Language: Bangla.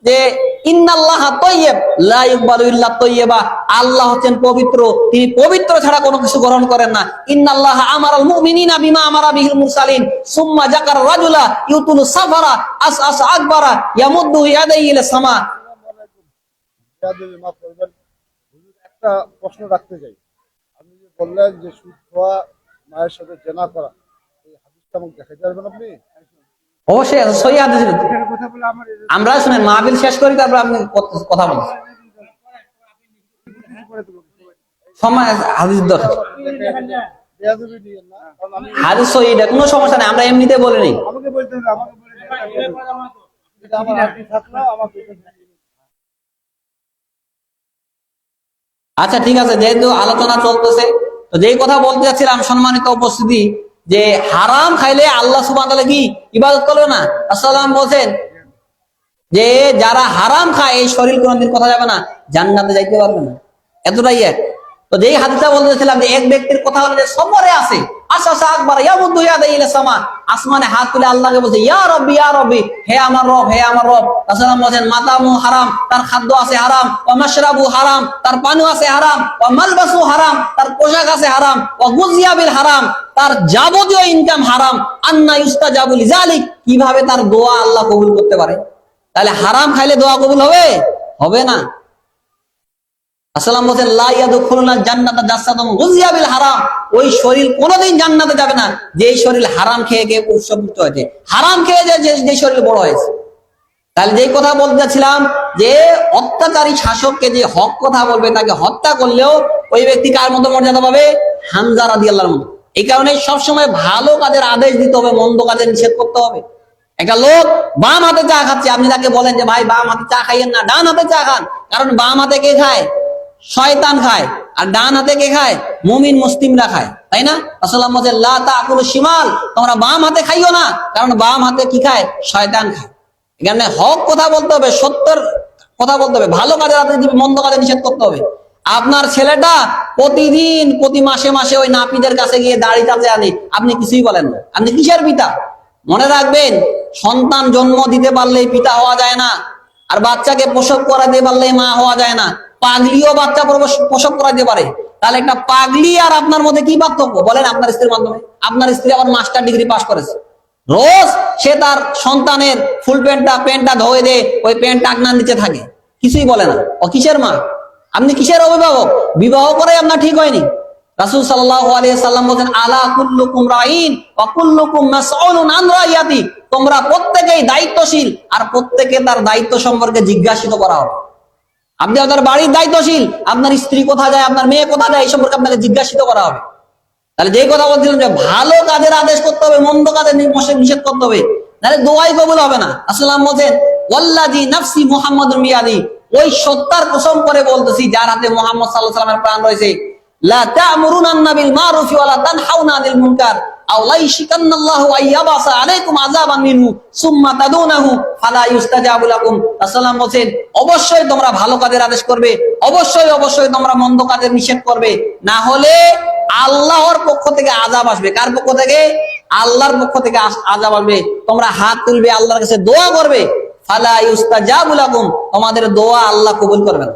যে ইন্নাল্লাহা তাইয়্যিব লা ইকবালু ইল্লা তাইয়্যিবা, আল্লাহ হচ্ছেন পবিত্র, তিনি পবিত্র ছাড়া কোনো কিছু গ্রহণ করেন না। ইন্নাল্লাহা আমারাল মুমিনিনা বিমা আমারা বিহিল মুরসালিন সুম্মা যাকারা রাজুলা ইউতুলু সাফারা আসআস আকবারা ইয়ামুদ্দু ইয়াদাইহি ইলা সামা। একটা প্রশ্ন রাখতে চাই, আপনি যে বললেন যে সুদ খাওয়া, মায়ের সাথে জেনা করা, এই হাদিসটা আমাকে দেখাতে পারবেন আপনি? অবশ্যই সহি হাদিস। আমরা শুনেন মাহফিল শেষ করি, তারপর আপনি কথা বলুন। সময় হাদিস দরকার, হাদিস সহি, এটা কোনো সমস্যা নেই, আমরা এমনিতে বলে নেই। আচ্ছা ঠিক আছে, যেহেতু আলোচনা চলতেছে, তো যেই কথা বলতে যাচ্ছিলাম সম্মানিত উপস্থিতি, যে হারাম খাইলে আল্লাহ সুবহানাহু ওয়া তাআলা কি ইবাদত করবে না? রাসূলুল্লাহ বলেন যে যারা হারাম খায় এই শরীর কোনদিন কথা যাবে না, জান্নাতে যাইতে পারবে না, এতটাই এক। তো যেই হাদিসটা বলতেছিলাম যে এক ব্যক্তির কথা হলো যে সবরে আছে, আশাশা আকবার ইয়ামুদ্দু ইয়াদাইহি ইলা সামা, আসমানে হাত তুলে আল্লাহকে বলছে ইয়া রাব্বি ইয়া রাব্বি, হে আমার রব হে আমার রব। রাসূলুল্লাহ বলেন মাতামু হারাম, তার খাদ্য আছে হারাম, ওয়া মাশরাবু হারাম, তার পানি আছে হারাম, ওয়া মালবাসু হারাম, তার পোশাক আছে হারাম, ওয়া গুযিয়া বিল হারাম, তার যাবতীয় ইনকাম হারাম। আন্না ইউস্তাজাবু লিযালিক, কিভাবে তার দোয়া আল্লাহ কবুল করতে পারে? তাহলে হারাম খাইলে দোয়া কবুল হবে? হবে না। আসসালাম বলেন লা ইয়াদখুলুনা জান্নাতা জাসাদুন গুযিয়া বিল হারাম, ওই শরীর কোনোদিন জান্নাতে যাবে না যেই শরীর হারাম খেয়ে খেয়ে উৎসবুক্ত হয়েছে, হারাম খেয়ে যে শরীর বড় হয়েছে। তাহলে যেই কথা বলতে চাচ্ছিলাম যে অত্যাচারী শাসককে যে হক কথা বলবে তাকে হত্যা করলেও ওই ব্যক্তি কার মতো মর্যাদা পাবে? হামজা রাদিয়াল্লাহু আনহু। এই কারণে সবসময় ভালো কাজের আদেশ দিতে হবে, মন্দ কাজের নিষেধ করতে হবে। একটা লোক বাম হাতে চা খাচ্ছে, আপনি তাকে বলেন যে ভাই বাম হাতে চা খাইয়েন না, ডান হাতে চা খান। কারণ বাম হাতে কে খায়? শয়তান খায়। আর ডান হাতে কে খায়? মুমিন মুসলিমরা খায়, তাই না? রাসূলুল্লাহ বলেন লা তাকুলু শিমাল, তোমরা বাম হাতে খাইও না, কারণ বাম হাতে কি খায়? শয়তান খায়। এখানে হক কথা বলতে হবে, সত্যের কথা বলতে হবে, ভালো কাজের আদেশ দিবে, মন্দ কাজে নিষেধ করতে হবে। আপনার ছেলেটা প্রতিদিন প্রতি মাসে মাসে ওই নাপিতের কাছে গিয়ে দাড়ি চাচে আনে, আপনি কিছুই বলেন না, আপনি কিসের পিতা? মনে রাখবেন, সন্তান জন্ম দিতে পারলেই পিতা হওয়া যায় না, আর বাচ্চাকে প্রসব করাতে পারলেই মা হওয়া যায় না। পাগলিও বাচ্চা প্রসব করাতে পারে। তাহলে একটা পাগলি আর আপনার মধ্যে কি পার্থক্য বলেন? আপনার স্ত্রীর মাধ্যমে, আপনার স্ত্রী আবার মাস্টার ডিগ্রি পাস করেছে, রোজ সে তার সন্তানের ফুল প্যান্টটা ধোয়ে দে, ওই প্যান্ট টাকনার নিচে থাকে, কিছুই বলে না। ও কিসের মা? আপনি কিসের অভিভাবক? বিবাহ করে আপনার ঠিক হয়নি। রাসূল সাল্লাল্লাহু আলাইহি সাল্লাম বলেন আলা কুল্লুকুম রাঈন ওয়া কুল্লুকুম মাসউলুন আন রাইয়াতি, তোমরা প্রত্যেকেই দায়িত্বশীল আর প্রত্যেকে তার দায়িত্ব সম্পর্কে জিজ্ঞাসিত করা হবে। আপনি আপনার বাড়ির দায়িত্বশীল, আপনার স্ত্রী কোথায় যায়, আপনার মেয়ে কোথায় যায়, এই সম্পর্কে আপনাকে জিজ্ঞাসিত করা হবে। তাহলে যেই কথা বলছিলাম যে ভালো কাজের আদেশ করতে হবে, মন্দ কাজের নিষেধ করতে হবে, তাহলে দোয়াই কবুল হবে না। রাসূলুল্লাহ বলেন ওয়াল্লাযী নাফসি মুহাম্মাদুর বিয়াদি, ওই সত্তার কসম করে বলতেছি যার হাতে মুহাম্মদ সাল্লাল্লাহু আলাইহি ওয়াসাল্লামের প্রাণ রয়েছে, লা তা'মুরুনা বিল মারুফি ওয়া লা তানহাউনা আনিল মুনকার আও লা ইয়াশিকান্নাল্লাহু আইয়াবাসা আলাইকুম আযাবান মিনহু সুম্মা তাদুনাহু ফালা ইউস্তাজাবু লাকুম। রাসূলুল্লাহ বলেন অবশ্যই তোমরা ভালো কাজের আদেশ করবে, অবশ্যই তোমরা মন্দ কাজের নিষেধ করবে, না হলে আল্লাহর পক্ষ থেকে আযাব আসবে। কার পক্ষ থেকে? আল্লাহর পক্ষ থেকে আযাব আসবে। তোমরা হাত তুলবে, আল্লাহর কাছে দোয়া করবে, ফালা ইউস্তাজাবু লাকুম, তোমাদের দোয়া আল্লাহ কবুল করবে না।